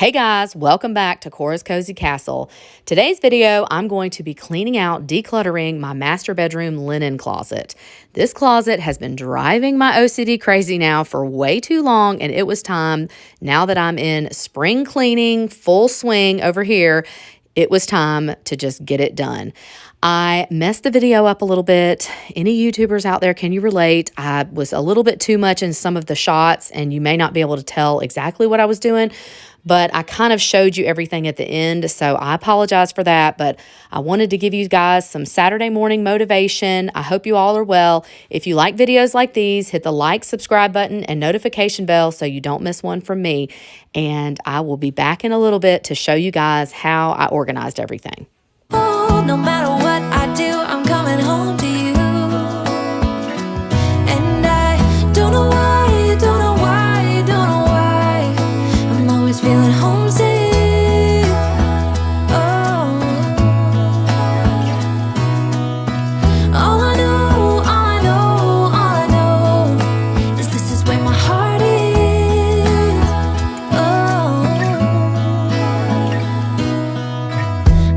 Hey guys, welcome back to Cora's Cozy Castle. Today's video, I'm going to be cleaning out, decluttering my master bedroom linen closet. This closet has been driving my OCD crazy now for way too long, and it was time, now that I'm in spring cleaning, full swing over here, it was time to just get it done. I messed the video up a little bit. Any YouTubers out there, can you relate? I was a little bit too much in some of the shots, and you may not be able to tell exactly what I was doing, but I kind of showed you everything at the end, so I apologize for that, but I wanted to give you guys some Saturday morning motivation. I hope you all are well. If you like videos like these, hit the like, subscribe button, and notification bell so you don't miss one from me, and I will be back in a little bit to show you guys how I organized everything. Oh, no matter what I do, I'm coming home to you. And I don't know why, don't know why, don't know why I'm always feeling homesick. Oh, all I know, all I know, all I know is this is where my heart is. Oh,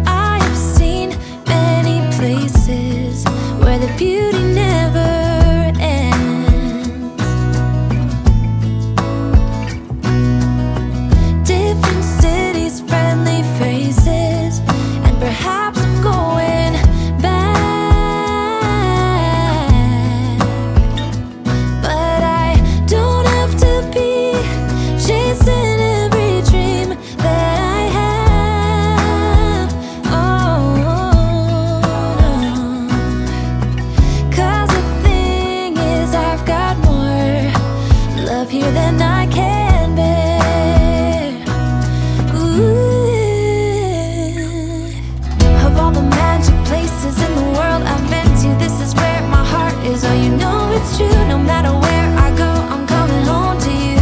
I have seen many places where the beauty never ends. Different cities, friendly faces, and perhaps I'm going back. But I don't have to be chasing every dream that I have. Oh, no. 'Cause the thing is, I've got more love here than I can bear. Ooh. Of all the magic places in the world I've been to, this is where my heart is. Oh, you know it's true. No matter where I go, I'm coming home to you.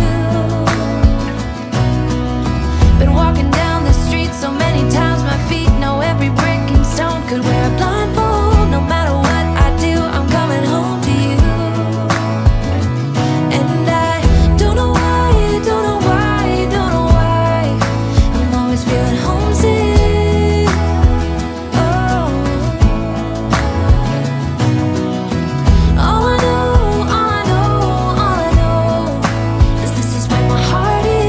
Been walking down the street so many times, my feet know every brick and stone. Could wear a blindfold. No matter what I do, I'm coming home to you. And I don't know why, don't know why, don't know why I'm always feeling homesick. Oh, all I know, all I know, all I know is this is where my heart is.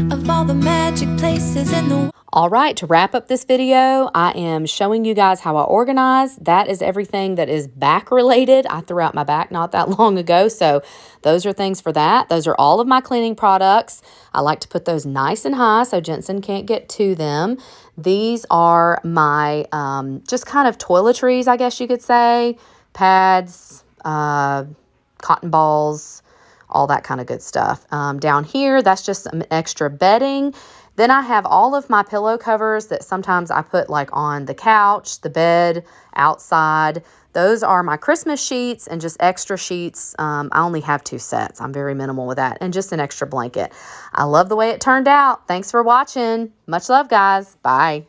Of all the magic places in the All right, to wrap up this video, I am showing you guys how I organize. That is everything that is back related. I threw out my back not that long ago, so those are things for that. Those are all of my cleaning products. I like to put those nice and high so Jensen can't get to them. These are my just kind of toiletries, I guess you could say, pads, cotton balls, all that kind of good stuff. Down here, that's just some extra bedding. Then I have all of my pillow covers that sometimes I put like on the couch, the bed, outside. Those are my Christmas sheets and just extra sheets. I only have 2 sets. I'm very minimal with that. And just an extra blanket. I love the way it turned out. Thanks for watching. Much love, guys. Bye.